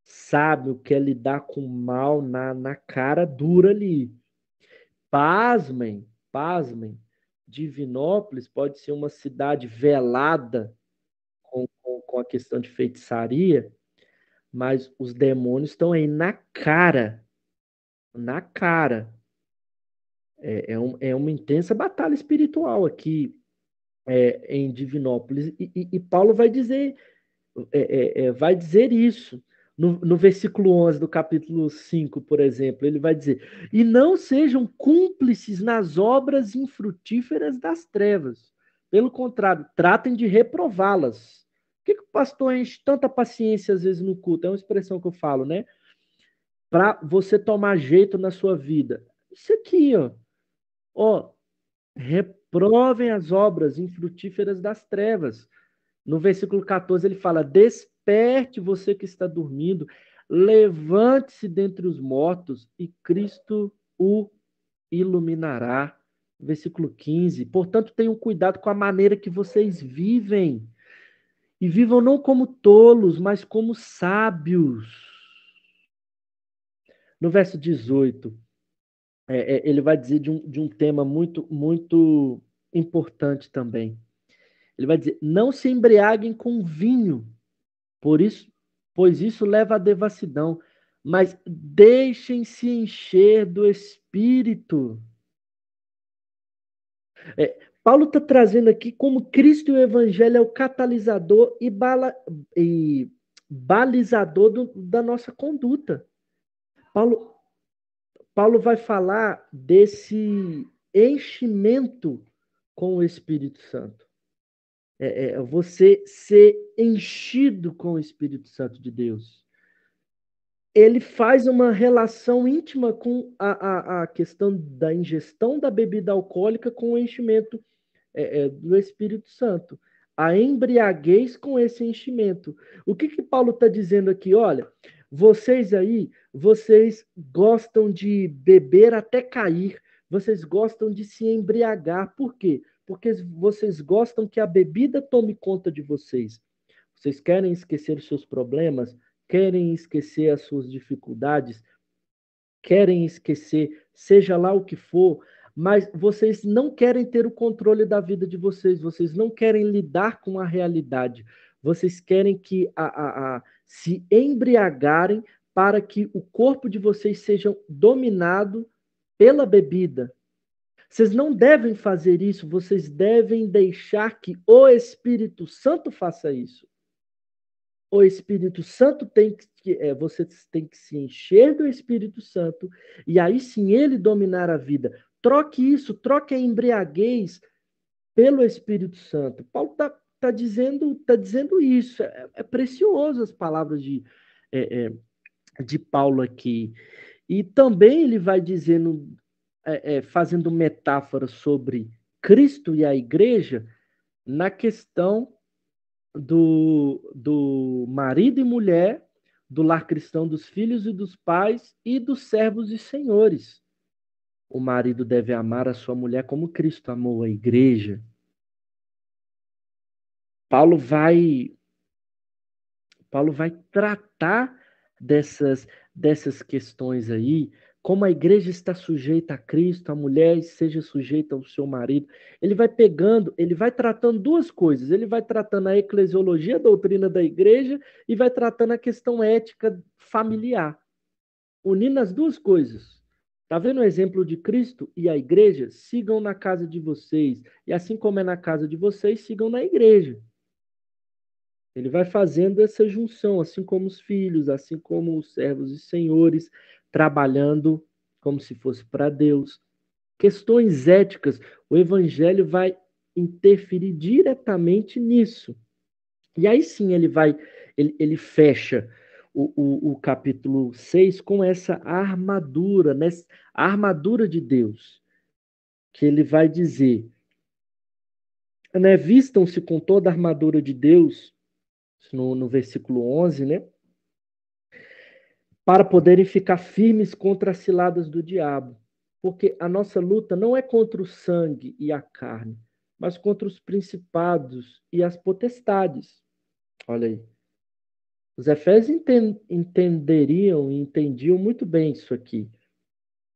sabe o que é lidar com mal na cara dura ali. Pasmem, pasmem. Divinópolis pode ser uma cidade velada com a questão de feitiçaria, mas os demônios estão aí na cara, na cara. É uma intensa batalha espiritual aqui em Divinópolis. E Paulo vai dizer isso. No versículo 11 do capítulo 5, por exemplo, ele vai dizer: e não sejam cúmplices nas obras infrutíferas das trevas. Pelo contrário, tratem de reprová-las. Por que o pastor enche tanta paciência às vezes no culto? É uma expressão que eu falo, né? Para você tomar jeito na sua vida. isso aqui, ó. Ó, reprovem as obras infrutíferas das trevas. No versículo 14 ele fala: desperte você que está dormindo, levante-se dentre os mortos e Cristo o iluminará. Versículo 15. Portanto, tenham cuidado com a maneira que vocês vivem. E vivam não como tolos, mas como sábios. No verso 18, ele vai dizer de um tema muito, muito importante também. Ele vai dizer: não se embriaguem com vinho, por isso, pois isso leva à devassidão, mas deixem-se encher do Espírito. Paulo está trazendo aqui como Cristo e o Evangelho é o catalisador e balizador da nossa conduta. Paulo, Paulo vai falar desse enchimento com o Espírito Santo. Você ser enchido com o Espírito Santo de Deus. Ele faz uma relação íntima com a questão da ingestão da bebida alcoólica com o enchimento do Espírito Santo. A embriaguez com esse enchimento. O que Paulo está dizendo aqui? Olha, vocês gostam de beber até cair, vocês gostam de se embriagar. Por quê? Porque vocês gostam que a bebida tome conta de vocês. Vocês querem esquecer os seus problemas, querem esquecer as suas dificuldades, querem esquecer, seja lá o que for, mas vocês não querem ter o controle da vida de vocês não querem lidar com a realidade, vocês querem que se embriagarem para que o corpo de vocês seja dominado pela bebida. Vocês não devem fazer isso, vocês devem deixar que o Espírito Santo faça isso. O Espírito Santo você tem que se encher do Espírito Santo e aí sim ele dominar a vida. Troque isso, troque a embriaguez pelo Espírito Santo. Paulo está dizendo isso. É precioso as palavras de Paulo aqui. E também ele vai dizendo, fazendo metáfora sobre Cristo e a igreja na questão do marido e mulher, do lar cristão, dos filhos e dos pais e dos servos e senhores. O marido deve amar a sua mulher como Cristo amou a igreja. Paulo vai tratar dessas questões aí, como a igreja está sujeita a Cristo, a mulher seja sujeita ao seu marido. Ele vai tratando duas coisas. Ele vai tratando a eclesiologia, a doutrina da igreja, e vai tratando a questão ética familiar. Unindo as duas coisas. Está vendo o exemplo de Cristo e a igreja? Sigam na casa de vocês. E assim como é na casa de vocês, sigam na igreja. Ele vai fazendo essa junção, assim como os filhos, assim como os servos e senhores, trabalhando como se fosse para Deus. Questões éticas, o evangelho vai interferir diretamente nisso. E aí sim ele fecha o capítulo 6 com essa armadura, né? A armadura de Deus, que ele vai dizer, né? Vistam-se com toda a armadura de Deus, no versículo 11, né? Para poderem ficar firmes contra as ciladas do diabo. Porque a nossa luta não é contra o sangue e a carne, mas contra os principados e as potestades. Olha aí. Os efésios entenderiam e entendiam muito bem isso aqui.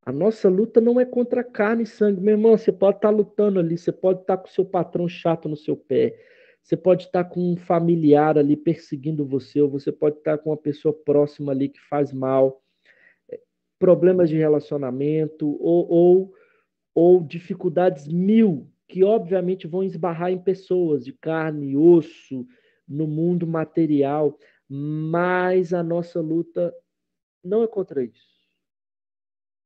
A nossa luta não é contra carne e sangue. Meu irmão, você pode estar lutando ali, você pode estar com o seu patrão chato no seu pé, você pode estar com um familiar ali perseguindo você, ou você pode estar com uma pessoa próxima ali que faz mal, problemas de relacionamento, ou dificuldades mil, que obviamente vão esbarrar em pessoas de carne e osso, no mundo material, mas a nossa luta não é contra isso.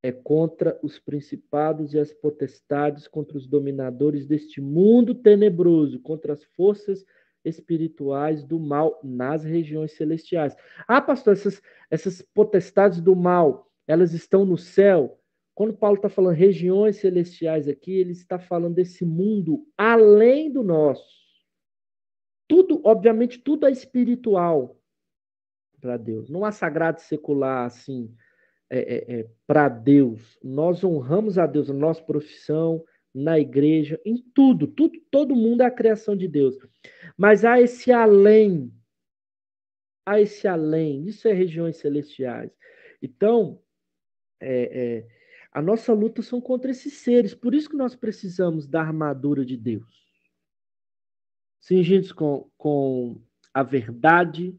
É contra os principados e as potestades, contra os dominadores deste mundo tenebroso, contra as forças espirituais do mal nas regiões celestiais. Ah, pastor, essas potestades do mal, elas estão no céu? Quando Paulo está falando regiões celestiais aqui, ele está falando desse mundo além do nosso. Tudo, obviamente, tudo é espiritual para Deus. Não há sagrado secular assim para Deus. Nós honramos a Deus na nossa profissão, na igreja, em tudo, tudo, todo mundo é a criação de Deus. Mas há esse além, isso é regiões celestiais. Então, é, é, a nossa luta são contra esses seres, por isso que nós precisamos da armadura de Deus. Cingidos com a verdade,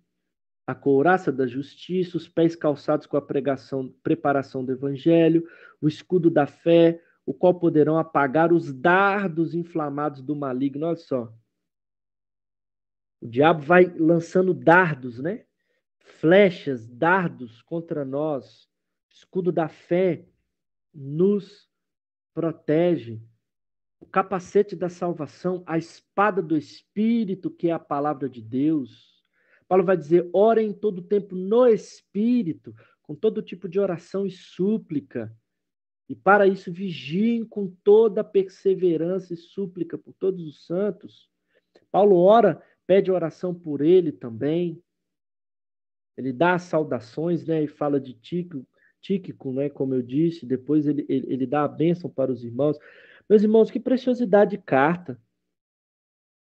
a couraça da justiça, os pés calçados com a preparação do evangelho, o escudo da fé, o qual poderão apagar os dardos inflamados do maligno. Olha só. O diabo vai lançando dardos, né? Flechas, dardos contra nós. O escudo da fé nos protege. O capacete da salvação, a espada do Espírito, que é a palavra de Deus. Paulo vai dizer: orem em todo tempo no Espírito, com todo tipo de oração e súplica. E para isso vigiem com toda perseverança e súplica por todos os santos. Paulo ora, pede oração por ele também. Ele dá as saudações, né? E fala de Tíquico, né? Como eu disse. Depois ele dá a bênção para os irmãos. Meus irmãos, que preciosidade de carta.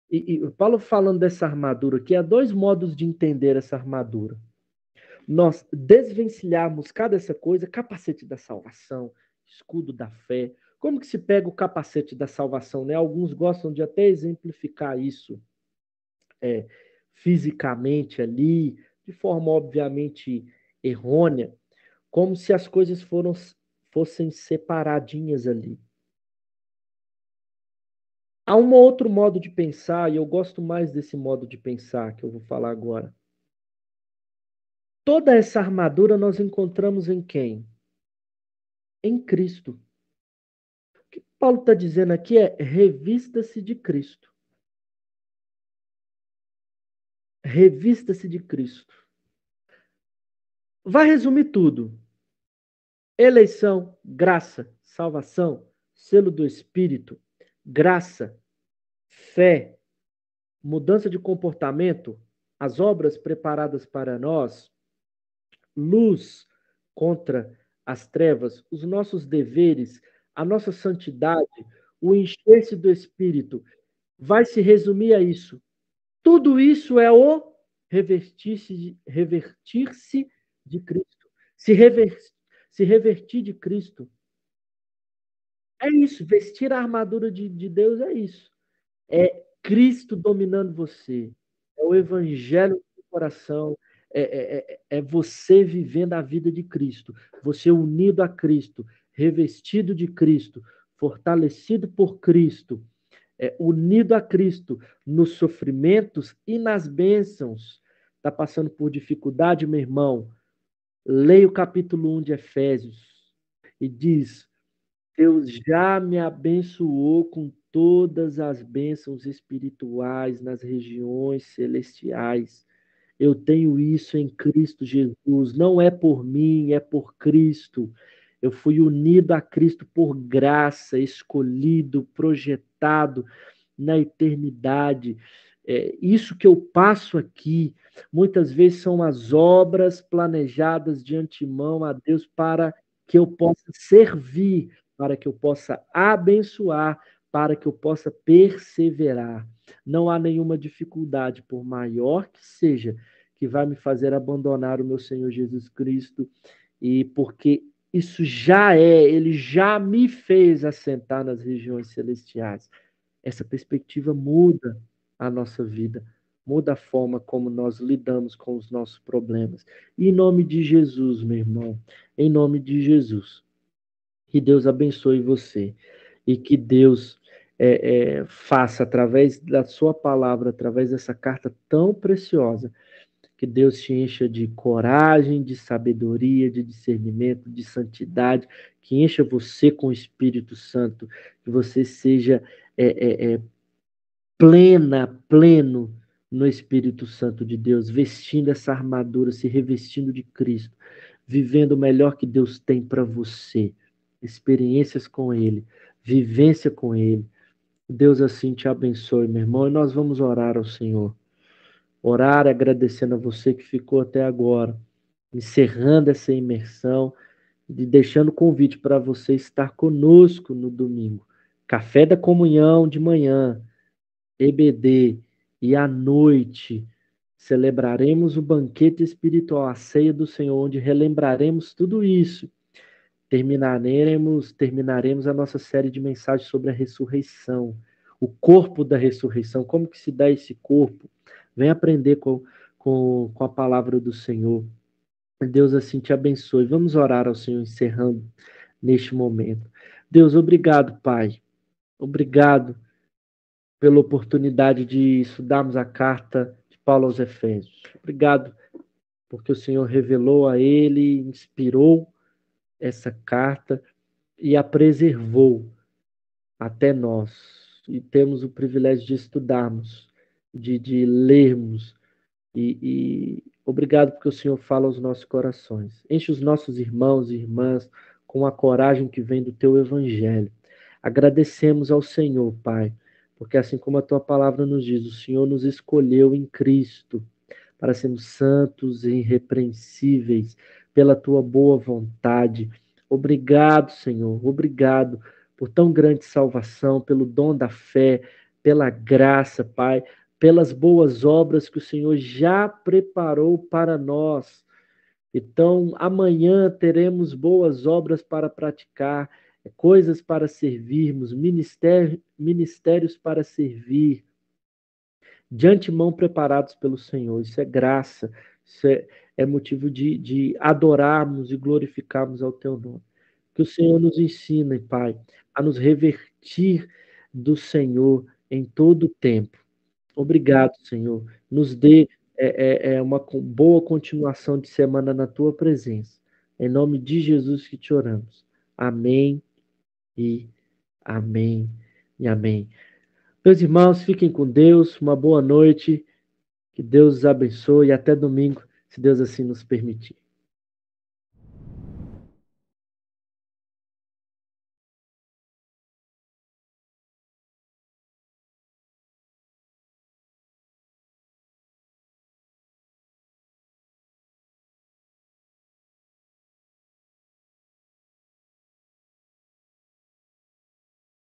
E Paulo falando dessa armadura aqui, há dois modos de entender essa armadura. Nós desvencilharmos cada essa coisa, capacete da salvação, escudo da fé. Como que se pega o capacete da salvação, né? Alguns gostam de até exemplificar isso fisicamente ali, de forma obviamente errônea, como se as coisas fossem separadinhas ali. Há um outro modo de pensar, e eu gosto mais desse modo de pensar que eu vou falar agora. Toda essa armadura nós encontramos em quem? Em Cristo. O que Paulo está dizendo aqui é: revista-se de Cristo. Revista-se de Cristo. Vai resumir tudo: eleição, graça, salvação, selo do Espírito, graça, fé, mudança de comportamento, as obras preparadas para nós, luz contra as trevas, os nossos deveres, a nossa santidade, o encher-se do Espírito. Vai se resumir a isso. Tudo isso é o revertir-se de Cristo. Se revertir de Cristo. É isso. Vestir a armadura de Deus é isso. É Cristo dominando você. É o evangelho do coração. É você vivendo a vida de Cristo. Você unido a Cristo, revestido de Cristo, fortalecido por Cristo, unido a Cristo nos sofrimentos e nas bênçãos. Está passando por dificuldade, meu irmão? Leia o capítulo 1 de Efésios e diz: Deus já me abençoou com todas as bênçãos espirituais nas regiões celestiais. Eu tenho isso em Cristo Jesus. Não é por mim, é por Cristo. Eu fui unido a Cristo por graça, escolhido, projetado na eternidade. Isso que eu passo aqui, muitas vezes são as obras planejadas de antemão a Deus para que eu possa servir, para que eu possa abençoar, para que eu possa perseverar. Não há nenhuma dificuldade, por maior que seja, que vai me fazer abandonar o meu Senhor Jesus Cristo, e porque isso ele já me fez assentar nas regiões celestiais. Essa perspectiva muda a nossa vida, muda a forma como nós lidamos com os nossos problemas. E em nome de Jesus, meu irmão, em nome de Jesus, que Deus abençoe você e que Deus faça através da sua palavra, através dessa carta tão preciosa, que Deus te encha de coragem, de sabedoria, de discernimento, de santidade, que encha você com o Espírito Santo, que você seja pleno no Espírito Santo de Deus, vestindo essa armadura, se revestindo de Cristo, vivendo o melhor que Deus tem para você. experiências com Ele, vivência com Ele. Deus assim te abençoe, meu irmão, e nós vamos orar ao Senhor. Orar agradecendo a você que ficou até agora, encerrando essa imersão e deixando o convite para você estar conosco no domingo. Café da comunhão de manhã, EBD, e à noite celebraremos o banquete espiritual, a ceia do Senhor, onde relembraremos tudo isso. Terminaremos a nossa série de mensagens sobre a ressurreição, o corpo da ressurreição, como que se dá esse corpo. Vem aprender com a palavra do Senhor. Deus assim te abençoe. Vamos orar ao Senhor, encerrando neste momento. Deus, obrigado, Pai. Obrigado pela oportunidade de estudarmos a carta de Paulo aos Efésios. Obrigado porque o Senhor revelou a ele, inspirou essa carta e a preservou até nós. E temos o privilégio de estudarmos, de lermos. E obrigado porque o Senhor fala aos nossos corações. Enche os nossos irmãos e irmãs com a coragem que vem do teu evangelho. Agradecemos ao Senhor, Pai, porque assim como a tua palavra nos diz, o Senhor nos escolheu em Cristo para sermos santos e irrepreensíveis pela tua boa vontade. Obrigado, Senhor, obrigado por tão grande salvação, pelo dom da fé, pela graça, Pai, pelas boas obras que o Senhor já preparou para nós. Então, amanhã teremos boas obras para praticar, coisas para servirmos, ministérios para servir, de antemão preparados pelo Senhor. Isso é graça, isso é motivo de adorarmos e glorificarmos ao teu nome. Que o Senhor nos ensine, Pai, a nos revertir do Senhor em todo o tempo. Obrigado, Senhor. Nos dê uma boa continuação de semana na tua presença. Em nome de Jesus que te oramos. Amém e amém e amém. Meus irmãos, fiquem com Deus. Uma boa noite. Que Deus os abençoe e até domingo, se Deus assim nos permitir.